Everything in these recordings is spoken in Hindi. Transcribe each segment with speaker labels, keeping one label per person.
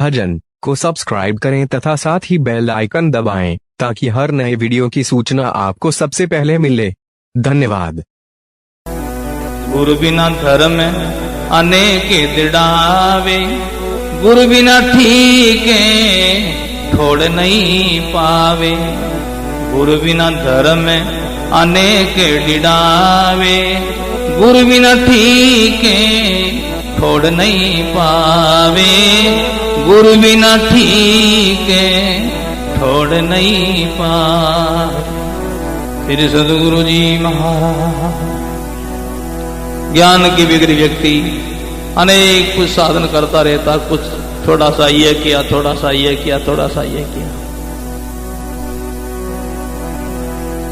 Speaker 1: भजन को सब्सक्राइब करें तथा साथ ही बेल आइकन दबाएं ताकि हर नए वीडियो की सूचना आपको सबसे पहले मिले। धन्यवाद।
Speaker 2: गुरु बिना धर्म अनेक दिड़ावे, गुरु बिना ठीके ठोड़ नहीं पावे। गुरु बिना धर्म अनेक दिड़ावे, गुरु बिना ठीके ठोड़ नहीं पावे। गुरु बिना ठीके ठोड़ नहीं पावे। फिर सदगुरु जी महाराज, ज्ञान के बिगड़ी व्यक्ति अनेक कुछ साधन करता रहता, कुछ थोड़ा सा ये किया, थोड़ा सा ये किया, थोड़ा सा ये किया।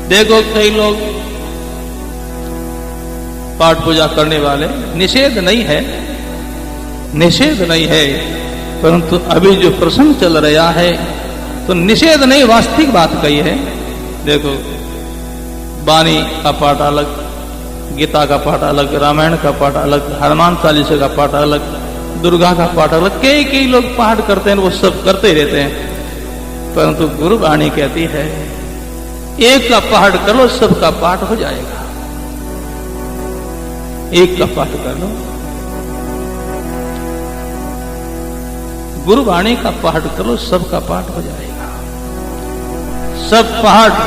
Speaker 2: देखो कई लोग पाठ पूजा करने वाले, निषेध नहीं है, निषेध नहीं है, परंतु अभी जो प्रसंग चल रहा है तो निषेध नहीं, वास्तविक बात कही है। देखो वाणी का पाठ अलग, गीता का पाठ अलग, रामायण का पाठ अलग, हनुमान चालीसा का पाठ अलग, दुर्गा का पाठ अलग। कई लोग पाठ करते हैं, वो सब करते ही रहते हैं, परंतु गुरु वाणी कहती है एक का पाठ कर लो, सबका पाठ हो जाएगा। एक का पाठ कर लो, गुरु वाणी का पाठ कर लो, सबका पाठ हो जाएगा। सब पाठ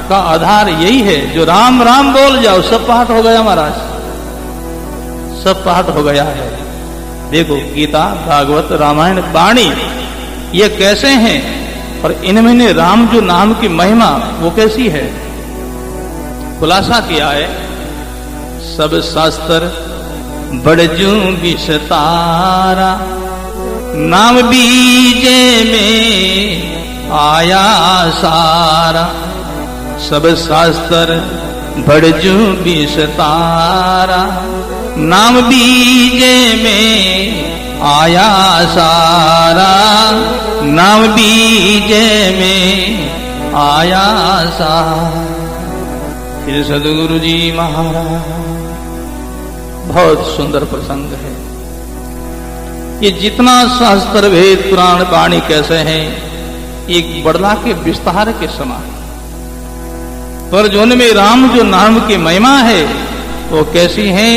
Speaker 2: का आधार यही है, जो राम राम बोल जाओ सब पाठ हो गया महाराज, सब पाठ हो गया है। देखो गीता, भागवत, रामायण, वाणी ये कैसे हैं, और इनमें राम जो नाम की महिमा वो कैसी है, खुलासा किया है। सब शास्त्र बड़जू विस्तारा, नाम बीजे में आया सारा। सब शास्त्र बड़जू विस्तारा, नाम बीजे में आया सारा। नाम बीजे में आया सारा। फिर सदगुरु जी महाराज, बहुत सुंदर प्रसंग है ये। जितना शास्त्र वेद पुराण वाणी कैसे हैं, एक बड़ला के विस्तार के समान, पर जो उनमें राम जो नाम की महिमा है वो कैसी है,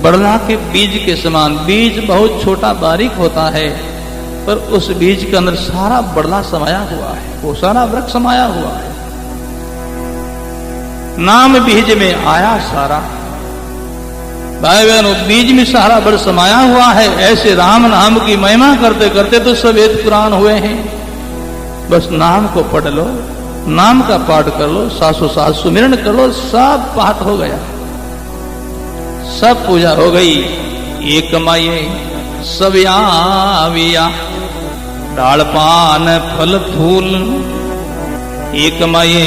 Speaker 2: बड़ला के बीज के समान। बीज बहुत छोटा बारीक होता है, पर उस बीज के अंदर सारा बड़ला समाया हुआ है, वो सारा वृक्ष समाया हुआ है। नाम बीज में आया सारा, भाई बहनों बीज में सारा बड़ समाया हुआ है। ऐसे राम नाम की महिमा करते करते तो सब वेद पुराण हुए हैं। बस नाम को पढ़ लो, नाम का पाठ कर लो, सासु सास सुमिरन कर लो, सब पाठ हो गया, सब पूजा हो गई। एक माये सब आविया, डाल पान फल फूल। एक माये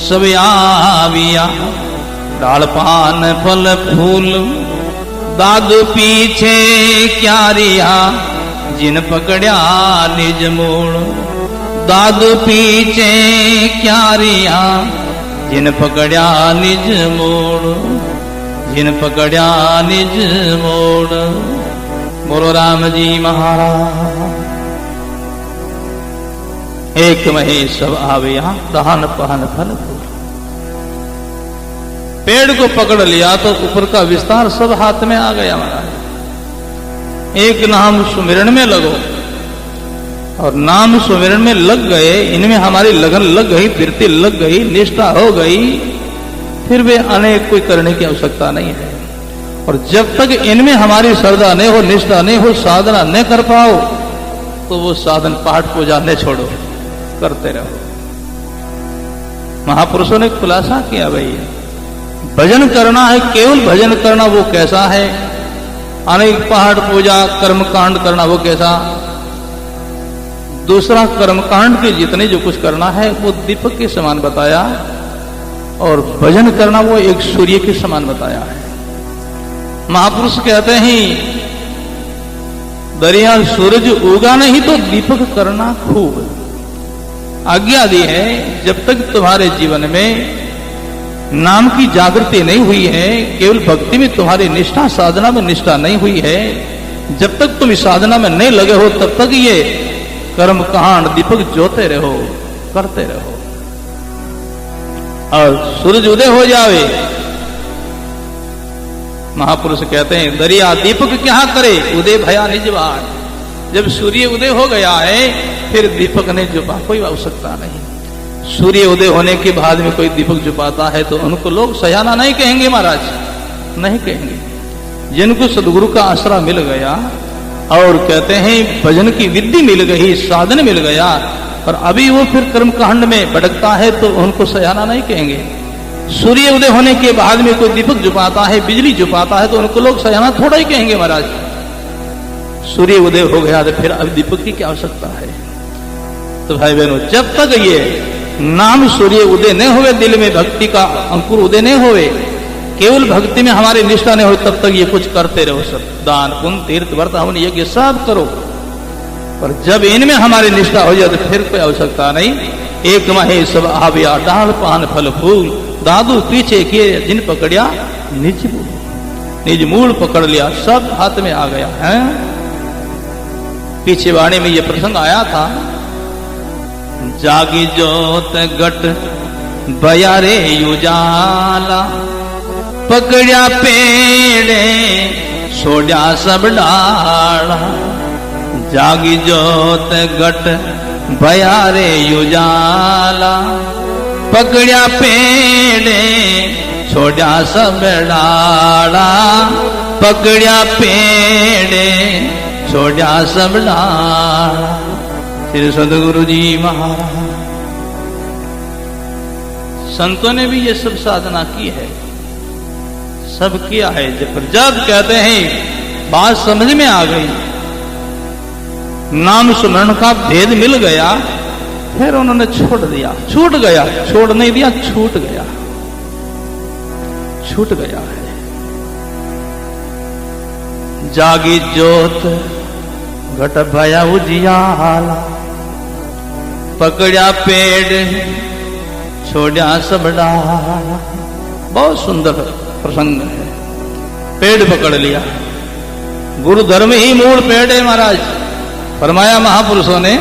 Speaker 2: सब आविया, डाल पान फल फूल। दादू पीछे क्या रिया, जिन पकड़िया निज मोड़। दादू पीछे क्या रिया, जिन पकड़िया निज मोड़। जिन पकड़िया निज मोड़। बोलो राम जी महाराज। एक महे सब आवे यहाँ, दहन पहन फल फूल। पेड़ को पकड़ लिया तो ऊपर का विस्तार सब हाथ में आ गया महाराज। एक नाम सुमिरन में लगो, और नाम सुमिरन में लग गए, इनमें हमारी लगन लग गई, प्रीति लग गई, निष्ठा हो गई, फिर वे अनेक कोई करने की आवश्यकता नहीं है। और जब तक इनमें हमारी श्रद्धा नहीं हो, निष्ठा नहीं हो, साधना न कर पाओ, तो वो साधन पाठ पूजा न छोड़ो, करते रहो। महापुरुषों ने खुलासा किया भाई, भजन करना है, केवल भजन करना वो कैसा है, अनेक पाठ पूजा कर्म कांड करना वो कैसा। दूसरा कर्मकांड के जितने जो कुछ करना है वो दीपक के समान बताया, और भजन करना वो एक सूर्य के समान बताया है। महापुरुष कहते हैं दरिया सूरज उगा नहीं तो दीपक करना खूब। आज्ञा दी है, जब तक तुम्हारे जीवन में नाम की जागृति नहीं हुई है, केवल भक्ति में तुम्हारी निष्ठा, साधना में निष्ठा नहीं हुई है, जब तक तुम इस साधना में नहीं लगे हो तब तक ये कर्म कांड दीपक जोते रहो, करते रहो। और सूरज उदय हो जावे, महापुरुष कहते हैं दरिया दीपक क्या करे, उदय भया निज बार। जब सूर्य उदय हो गया है फिर दीपक ने जुपा कोई आवश्यकता नहीं। सूर्य उदय होने के बाद में कोई दीपक जुपाता है तो उनको लोग सयाना नहीं कहेंगे महाराज, नहीं कहेंगे। जिनको सदगुरु का आसरा मिल गया और कहते हैं भजन की विधि मिल गई, साधन मिल गया, और अभी वो फिर कर्म कांड में भटकता है तो उनको सयाना नहीं कहेंगे। सूर्य उदय होने के बाद में कोई दीपक जुपाता है, बिजली जुपाता है तो उनको लोग सयाना थोड़ा ही कहेंगे महाराज। सूर्य उदय हो गया तो फिर अब दीपक की क्या आवश्यकता है। तो भाई बहनों, जब तक ये नाम सूर्य उदय नहीं हुए, दिल में भक्ति का अंकुर उदय नहीं हुए, केवल भक्ति में हमारी निष्ठा नहीं हो, तब तक ये कुछ करते रहो, सब दान पुण्य तीर्थ व्रत हवन यज्ञ सब करो। पर जब इनमें हमारी निष्ठा हो जाए तो फिर कोई आवश्यकता नहीं। एक महे सब आविया डाल पान फल फूल, दादू पीछे किए जिन पकड़िया निज मूल पकड़ लिया, सब हाथ में आ गया है। पीछे वाणी में ये प्रसंग आया था, जागी जोत गट बयारे उजाला, पकड़िया पेड़े सोड्या सब डाला। जागी जोत गट बयारे उजाला, पकड़िया पेड़े छोड़ा सब डाला, पकड़िया पेड़े छोड़ा सब डाला। श्री सदगुरु जी महाराज संतों ने भी ये सब साधना की है, सब किया है। जब कहते हैं बात समझ में आ गई, नाम सुमरण का भेद मिल गया, फिर उन्होंने छोड़ दिया, छूट गया, छोड़ नहीं दिया, छूट गया, छूट गया है। जागी जोत घट भया उजियाला, पकड़ा पेड़ छोड़ा सब डाला। बहुत सुंदर प्रसंग है। पेड़ पकड़ लिया, गुरु धर्म ही मूल पेड़ है महाराज, फरमाया महापुरुषों ने।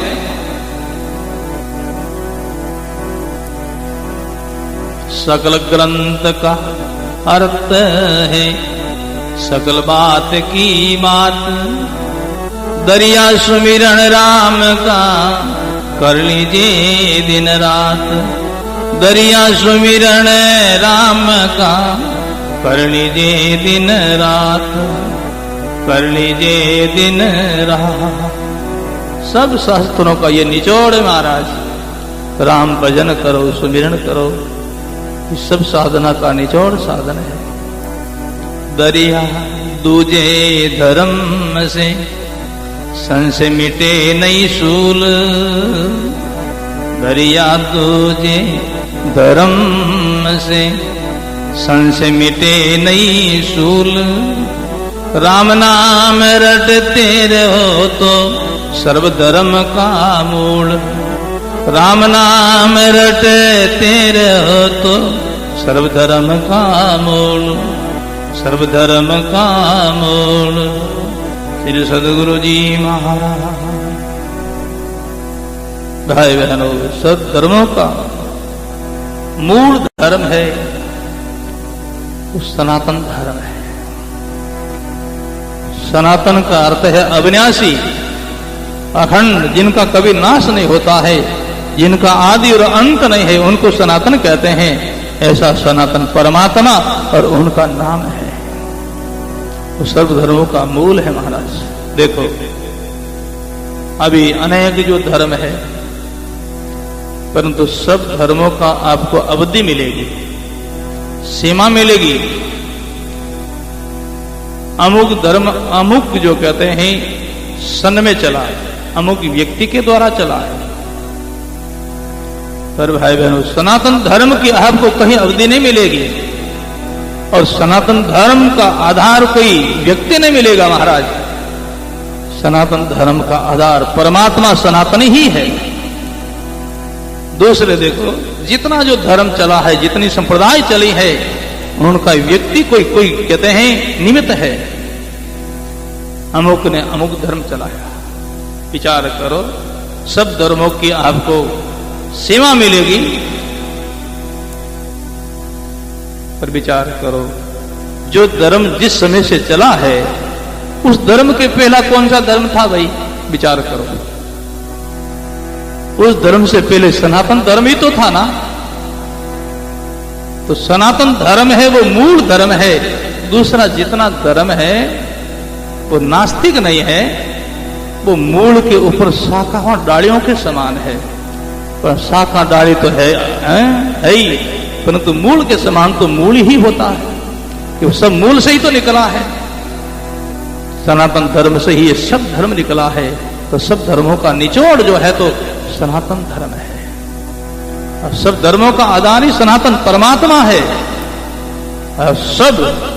Speaker 2: सकल ग्रंथ का अर्थ है सकल बात की बात, दरिया सुमिरन राम का कर लीजिए दिन रात। दरिया सुमिरन राम का कर लीजिए दिन रात, कर लीजिए दिन रात। सब शास्त्रों का ये निचोड़ है महाराज। राम भजन करो, सुमिरन करो, ये सब साधना का निचोड़ साधन है। दरिया दूजे धर्म से संशय मिटे नहीं सूल, दरिया दूजे धर्म से संशय मिटे नहीं सूल। राम नाम रटते रहो तो सर्वधर्म का मूल, राम नाम रटते रहो तो सर्वधर्म का मूल, सर्वधर्म का मूल। श्री सदगुरु जी महाराज। भाई बहनों, सब धर्मों का मूल धर्म है वो सनातन धर्म है। सनातन का अर्थ है अविनाशी, अखंड, जिनका कभी नाश नहीं होता है, जिनका आदि और अंत नहीं है, उनको सनातन कहते हैं। ऐसा सनातन परमात्मा और उनका नाम है, वो सर्व धर्मों का मूल है महाराज। देखो अभी अनेक जो धर्म है, परंतु सब धर्मों का आपको अवधि मिलेगी, सीमा मिलेगी। अमुक धर्म अमुक जो कहते हैं सन में चला है, अमुक व्यक्ति के द्वारा चला है। पर भाई बहनों, सनातन धर्म की आपको कहीं अवधि नहीं मिलेगी, और सनातन धर्म का आधार कोई व्यक्ति नहीं मिलेगा महाराज। सनातन धर्म का आधार परमात्मा सनातन ही है। दूसरे देखो, जितना जो धर्म चला है, जितनी संप्रदाय चली है, उनका व्यक्ति कोई कोई कहते हैं निमित्त है। अमुक ने अमुक धर्म चलाया। विचार करो, सब धर्मों की आपको सीमा मिलेगी, पर विचार करो जो धर्म जिस समय से चला है उस धर्म के पहला कौन सा धर्म था भाई? विचार करो, उस धर्म से पहले सनातन धर्म ही तो था ना। तो सनातन धर्म है वो मूल धर्म है। दूसरा जितना धर्म है वो नास्तिक नहीं है, वो मूल के ऊपर शाखा और डालियों के समान है। पर शाखा डाली तो है ही, परंतु मूल के समान तो मूल ही होता है कि वो सब मूल से ही तो निकला है। सनातन धर्म से ही ये सब धर्म निकला है। तो सब धर्मों का निचोड़ जो है तो सनातन धर्म है। और सब धर्मों का आधार ही सनातन परमात्मा है। और सब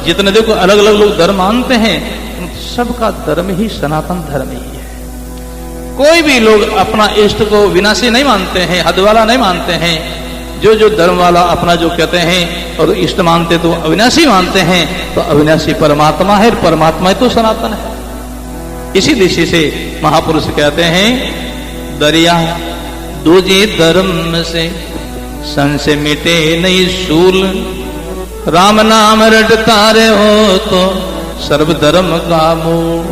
Speaker 2: जितने देखो अलग अलग लोग धर्म मानते हैं, सबका धर्म ही सनातन धर्म ही है। कोई भी लोग अपना इष्ट को विनाशी नहीं मानते हैं, हद वाला नहीं मानते हैं। जो धर्म वाला अपना जो कहते हैं और इष्ट मानते तो अविनाशी मानते हैं, तो अविनाशी परमात्मा है, परमात्मा ही तो सनातन है। इसी दृष्टि से महापुरुष कहते हैं, दरिया दूजे धर्म से संशय मिटे नहीं सूल, राम नाम रटता रे हो तो सर्वधर्म का मूल।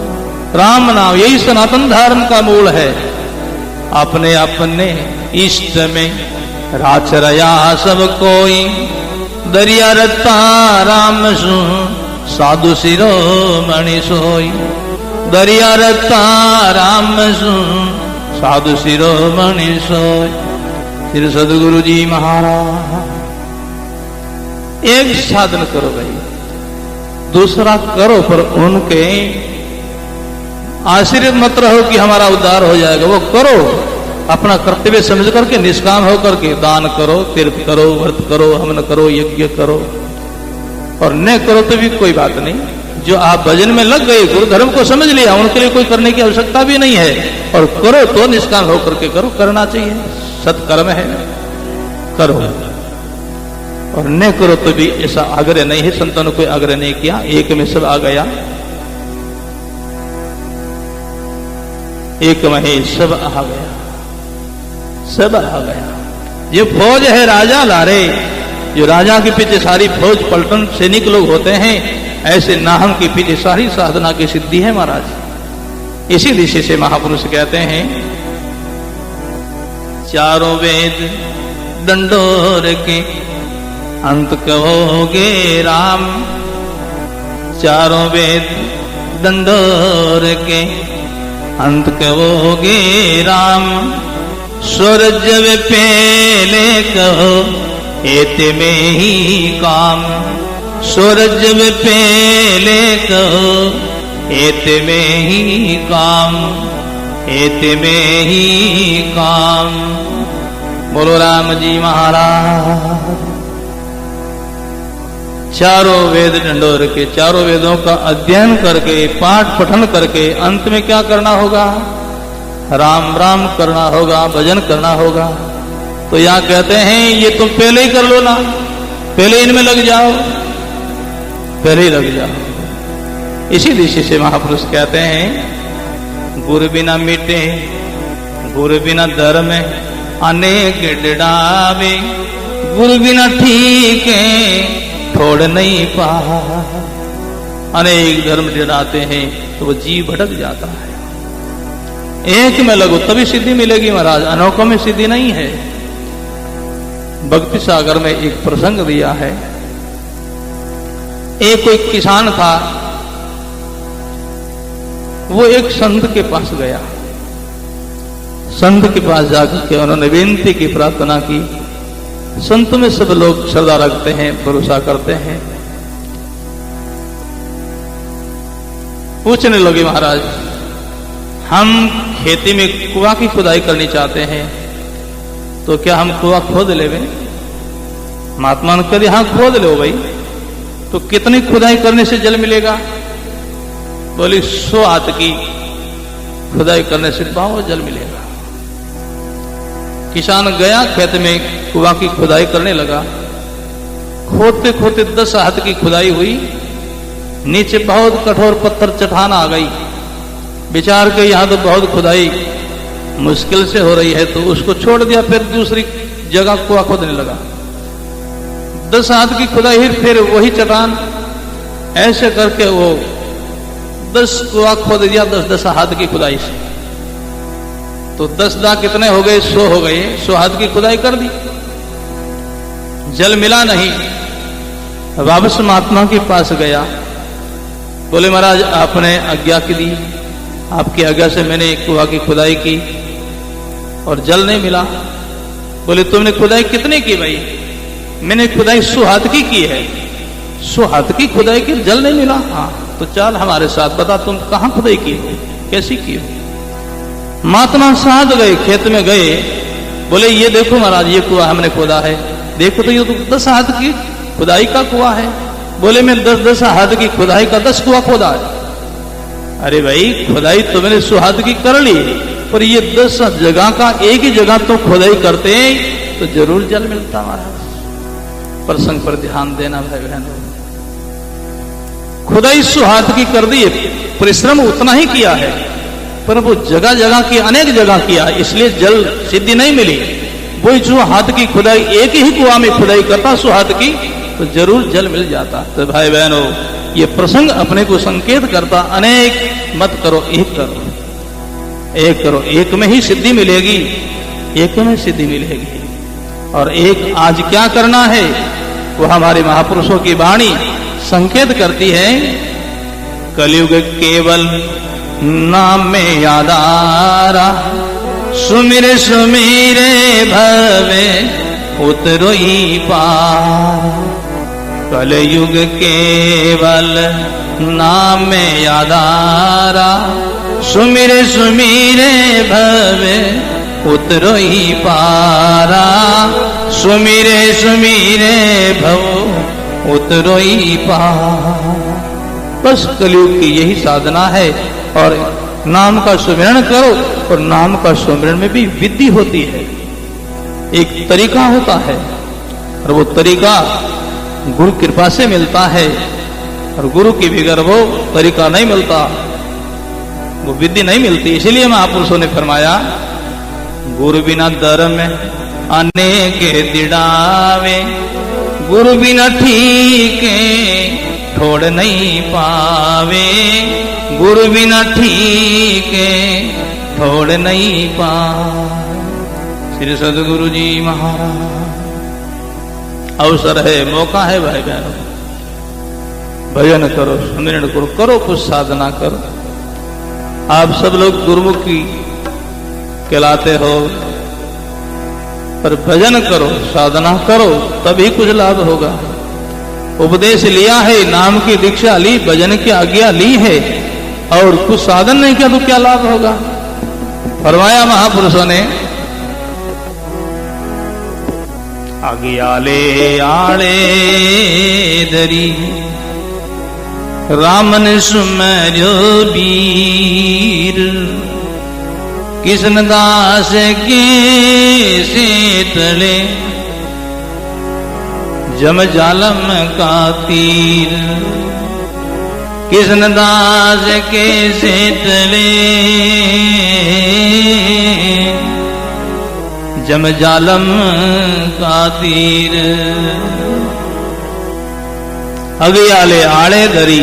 Speaker 2: राम नाम यही सनातन धर्म का मूल है। अपने अपने इष्ट में राचरया सब कोई, दरिया रत्ता राम सु साधु शिरोमणि सोई। दरिया रत्ता राम सु साधु शिरोमणि सोई। श्री सदगुरु जी महाराज, एक साधन करो भाई, दूसरा करो, पर उनके आश्रित मत रहो कि हमारा उद्धार हो जाएगा। वो करो, अपना कर्तव्य समझ करके निष्काम होकर के दान करो, तीर्थ करो, व्रत करो, हवन करो, यज्ञ करो। और न करो तो भी कोई बात नहीं। जो आप भजन में लग गए, गुरु धर्म को समझ लिया, उनके लिए कोई करने की आवश्यकता भी नहीं है। और करो तो निष्काम होकर के करो, करना चाहिए, सत्कर्म है, करो। और न करो तो भी ऐसा आग्रह नहीं है, संतों ने कोई आग्रह नहीं किया, एक में सब आ गया, एक में ही सब आ गया, सब आ गया। ये फौज है राजा लारे, जो राजा के पीछे सारी फौज पलटन सैनिक लोग होते हैं, ऐसे नाहम के पीछे सारी साधना की सिद्धि है महाराज। इसी दिशा से महापुरुष कहते हैं, चारों वेद दंडोर के अंत कहोगे राम। चारों वेद दंडोर के अंत कहोगे राम। स्वर्ग वे पहले कहो एते में ही काम। स्वर्ग वे पहले कहो एते में ही काम। एते में ही काम। बोलो राम जी महाराज। चारों वेद डंडोर के, चारों वेदों का अध्ययन करके, पाठ पठन करके अंत में क्या करना होगा? राम राम करना होगा, भजन करना होगा। तो यहां कहते हैं ये तुम पहले ही कर लो ना, पहले इनमें लग जाओ, पहले ही लग जाओ। इसी दिशा से महापुरुष कहते हैं, गुरु बिना मिटे गुरु बिना धर्म अनेक डिडावे। गुरु बिना ठीक है छोड़ नहीं पा। अनेक धर्म डिडाते हैं तो वो जीव भटक जाता है। एक में लगो तभी सिद्धि मिलेगी महाराज, अनोखों में सिद्धि नहीं है। भक्ति सागर में एक प्रसंग दिया है। एक कोई किसान था, वो एक संत के पास गया। संत के पास जाकर के उन्होंने विनती की, प्रार्थना की। संत में सब लोग श्रद्धा रखते हैं, भरोसा करते हैं। पूछने लगे, महाराज हम खेती में कुआं की खुदाई करनी चाहते हैं, तो क्या हम कुआं खोद लेवे? महात्मा ने कहा हाँ खोद लो भाई। तो कितनी खुदाई करने से जल मिलेगा? बोली 100 हाथ की खुदाई करने से पाओ जल मिलेगा। किसान गया खेत में, कुआं की खुदाई करने लगा। खोदते खोदते 10 हाथ की खुदाई हुई। नीचे बहुत कठोर पत्थर चट्टान आ गई, विचार के यहाँ तो बहुत खुदाई मुश्किल से हो रही है, तो उसको छोड़ दिया, फिर दूसरी जगह कुआं खोदने लगा। 10 हाथ की खुदाई, फिर वही चट्टान, ऐसे करके वो 10 कुआं खोद दिया 10 हाथ की खुदाई से। तो 10 दा कितने हो गए? 100 हो गए। 100 हाथ की खुदाई कर दी, जल मिला नहीं। वापस महात्मा के पास गया, बोले महाराज आपने आज्ञा की दी, आपकी आज्ञा से मैंने कुआं की खुदाई की और जल नहीं मिला। बोले तुमने खुदाई कितने की भाई? मैंने खुदाई 100 हाथ की है। 100 हाथ की खुदाई की, जल नहीं मिला? हाँ, तो चल हमारे साथ, बता तुम कहां खुदाई की हो, कैसी की हो? महात्मा साथ गए, खेत में गए, बोले ये देखो महाराज ये कुआं हमने खोदा है, देखो तो ये तो 10 हाथ की खुदाई का कुआं है। बोले मैं 10 हाथ की खुदाई का 10 कुआं खोदा है। अरे भाई खुदाई तो मैंने 100 हाथ की कर ली, पर ये 10 जगह का एक ही जगह तो खुदाई करते तो जरूर जल मिलता महाराज। प्रसंग पर ध्यान देना भाई बहनों। खुदाई 100 हाथ की कर दी, परिश्रम उतना ही किया है, पर वो जगह जगह की, अनेक जगह किया, इसलिए जल सिद्धि नहीं मिली। वही 100 हाथ की खुदाई, एक ही कुआं में खुदाई करता 100 हाथ की, तो जरूर जल मिल जाता। तो भाई बहनों ये प्रसंग अपने को संकेत करता, अनेक मत करो, एक करो, एक करो, एक में ही सिद्धि मिलेगी, एक में सिद्धि मिलेगी। और एक आज क्या करना है वो हमारे महापुरुषों की वाणी संकेत करती है। कलयुग केवल नाम में यादारा, सुमिर सुमिरे भवे उतरोई पार। कलयुग केवल नाम में यादारा, सुमिरे सुमिरे भवे उतरोई पारा। सुमिरे सुमिरे भव उतरोई पार। बस कलयुग की यही साधना है, और नाम का सुमिरन करो, और नाम का सुमिरन में भी विधि होती है, एक तरीका होता है, और वो तरीका गुरु कृपा से मिलता है, और गुरु की बगैर वो तरीका नहीं मिलता, वो विधि नहीं मिलती। इसलिए महापुरुषों ने फरमाया गुरु बिना धर्म अनेक दिड़ावे, गुरु बिना ठीके ठोड़ नहीं पावे। गुरु बिना ठीके ठोड़ नहीं पावे। श्री सदगुरु जी महाराज, अवसर है, मौका है भाई बहनों, भजन करो, सुमिरन करो, करो कुछ साधना करो। आप सब लोग गुरुमुखी कहलाते हो, पर भजन करो, साधना करो, तभी कुछ लाभ होगा। उपदेश लिया है, नाम की दीक्षा ली, भजन की आज्ञा ली है, और कुछ साधन नहीं किया तो क्या लाभ होगा? फरमाया महापुरुषों ने, आज्ञा ले आड़े दरी, रामन सुमर्यो वीर। किशन दास के से तले, जम जालम का तीर। किशन दास के से तले, जम जालम का तीर। अगियाले आड़े धरी,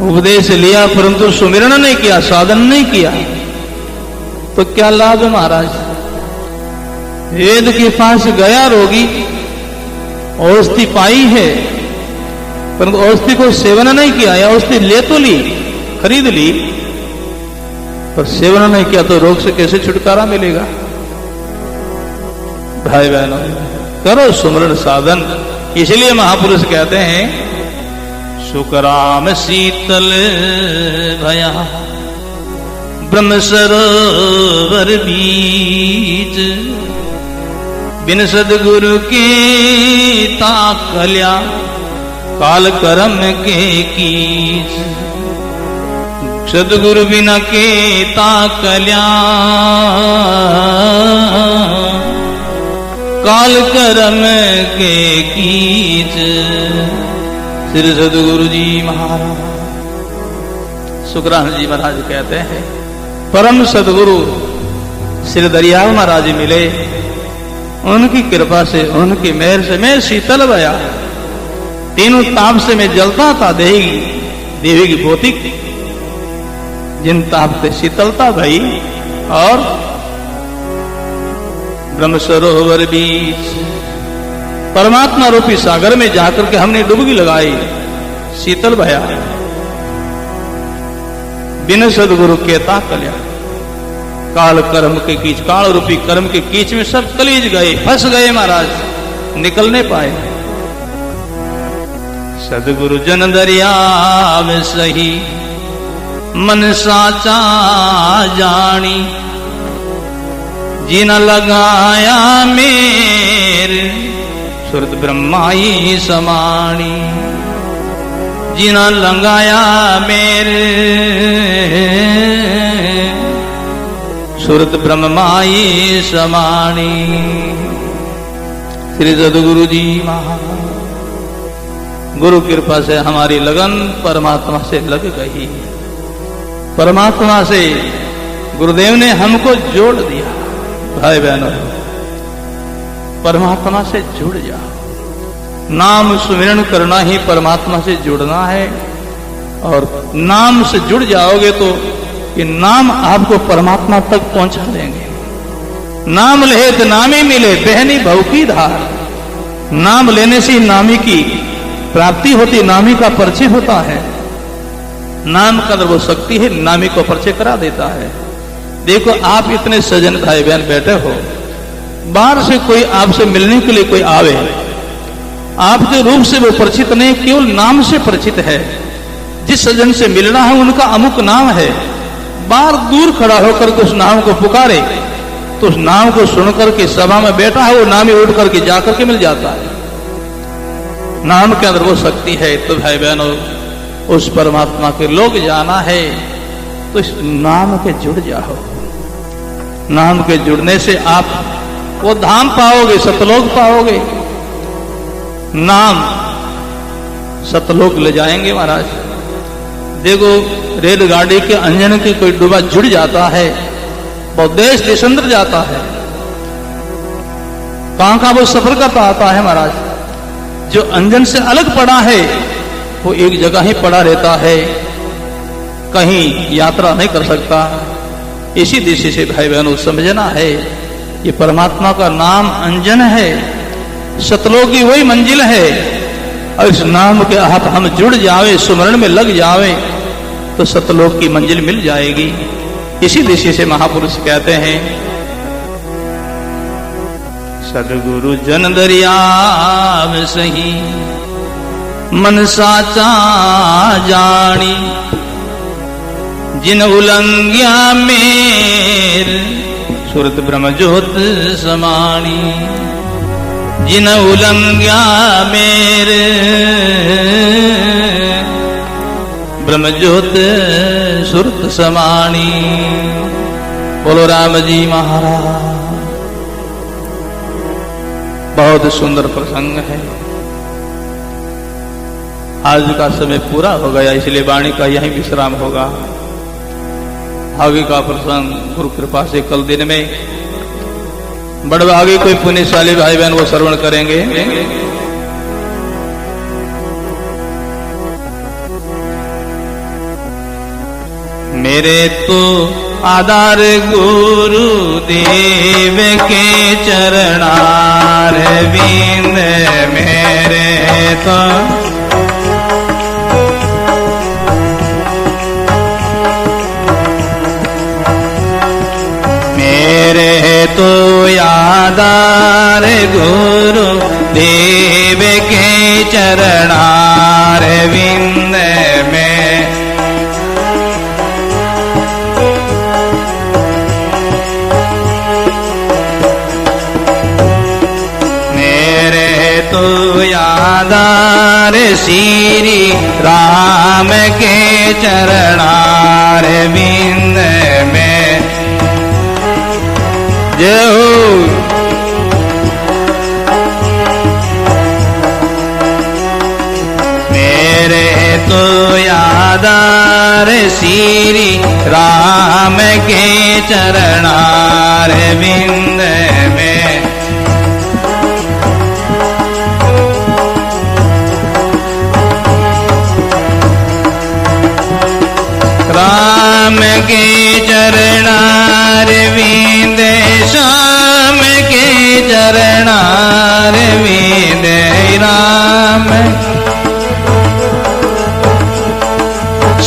Speaker 2: उपदेश लिया परंतु सुमिरन नहीं किया, साधन नहीं किया, तो क्या लाभ महाराज? वेद के पास गया रोगी, औषधि पाई है, परंतु औषधि को सेवन नहीं किया, या औषधि ले तो ली, खरीद ली, पर सेवन नहीं किया, तो रोग से कैसे छुटकारा मिलेगा? भाई बहनों करो सुमिरन साधन। इसलिए महापुरुष कहते हैं, सुखराम शीतल भया ब्रह्म सरोवर बीच। बिन सदगुरु के ताकल्या, काल कर्म के कीच। सदगुरु बिना के ताकल्या, काल कर्म के कीच। श्री सदगुरु जी महाराज, सुखराम जी महाराज कहते हैं परम सदगुरु श्री दरियाव महाराज मिले, उनकी कृपा से, उनकी मेहर से मैं शीतल भया, तीनों ताप से मैं जलता था। देवी की भौतिक जिन ताप से शीतलता भई, और ब्रह्म सरोवर बीच परमात्मा रूपी सागर में जाकर के हमने डुबकी लगाई, शीतल भया। बिन सदगुरु केता कल्याण, काल कर्म के कीच, काल रूपी कर्म के कीच में सब कलीज गए, फंस गए महाराज, निकलने पाए। सदगुरु जन दरिया में सही मन साचा जानी, जिन लगाया मेरे सुरत ब्रह्माई समाणी, जिन लगाया मेरे सुरत ब्रह्माई समाणी। श्री सदगुरु जी महाराज, गुरु कृपा से हमारी लगन परमात्मा से लग गई, परमात्मा से गुरुदेव ने हमको जोड़ दिया। भाई बहनों, परमात्मा से जुड़ जाओ, नाम सुमिरन करना ही परमात्मा से जुड़ना है, और नाम से जुड़ जाओगे तो ये नाम आपको परमात्मा तक पहुंचा देंगे। नाम ले तो नामी मिले, बहनी भव की धार, नाम लेने से नामी की प्राप्ति होती, नामी का परिचय होता है। नाम का अंदर वो शक्ति है, नामी को परिचय करा देता है। देखो आप इतने सजन भाई बहन बैठे हो, बाहर से कोई आपसे मिलने के लिए कोई आवे, आपके रूप से वो परिचित नहीं, केवल नाम से परिचित है। जिस सजन से मिलना है उनका अमुक नाम है, बाहर दूर खड़ा होकर के उस नाम को पुकारे तो उस नाम को सुनकर के सभा में बैठा है वो नाम ही उठ करके जाकर के मिल जाता है। नाम के अंदर वो शक्ति है। तो भाई बहनों, उस परमात्मा के लोग जाना है तो इस नाम के जुड़ जाओ। नाम के जुड़ने से आप वो धाम पाओगे, सतलोक पाओगे। नाम सतलोक ले जाएंगे महाराज। देखो रेलगाड़ी के इंजन की कोई डब्बा जुड़ जाता है, बहुत देश देशांतर जाता है, कहां का वो सफर करता आता है महाराज। जो इंजन से अलग पड़ा है वो एक जगह ही पड़ा रहता है, कहीं यात्रा नहीं कर सकता। इसी दिशा से भाई बहनों समझना है, ये परमात्मा का नाम अंजन है, सतलोक की वही मंजिल है। और इस नाम के हाथ हम जुड़ जावे, सुमरण में लग जावे तो सतलोक की मंजिल मिल जाएगी। इसी दिशा से महापुरुष कहते हैं, सदगुरु जन दरिया में सही मन साचा जानी, जिन उलंघ्या मेर सुरत ब्रह्म ज्योत समानी, जिन उलंघ्या मेरे ब्रह्म ज्योत सुरत समानी। बोलो राम जी महाराज। बहुत सुंदर प्रसंग है। आज का समय पूरा हो गया, इसलिए वाणी का यही विश्राम होगा। आगे का प्रसंग गुरु कृपा से कल दिन में बड़े आगे कोई पुण्यशाली भाई बहन वो श्रवण करेंगे। मेरे तो आधार गुरु देव के चरणार बिंद, मेरे तो तो यादार गुरु देव के चरणार विंद में, मेरे तो यादार श्री राम के चरणार विंद में। मेरे तो यादार श्री राम के चरणार विंद में। राम के चरणार विंद, श्याम के चरणार विंद, राम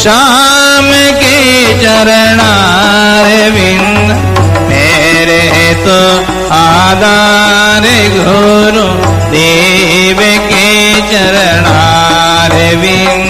Speaker 2: श्याम के चरणार विंद, मेरे तो आधार गुरु देव के चरणार विंद।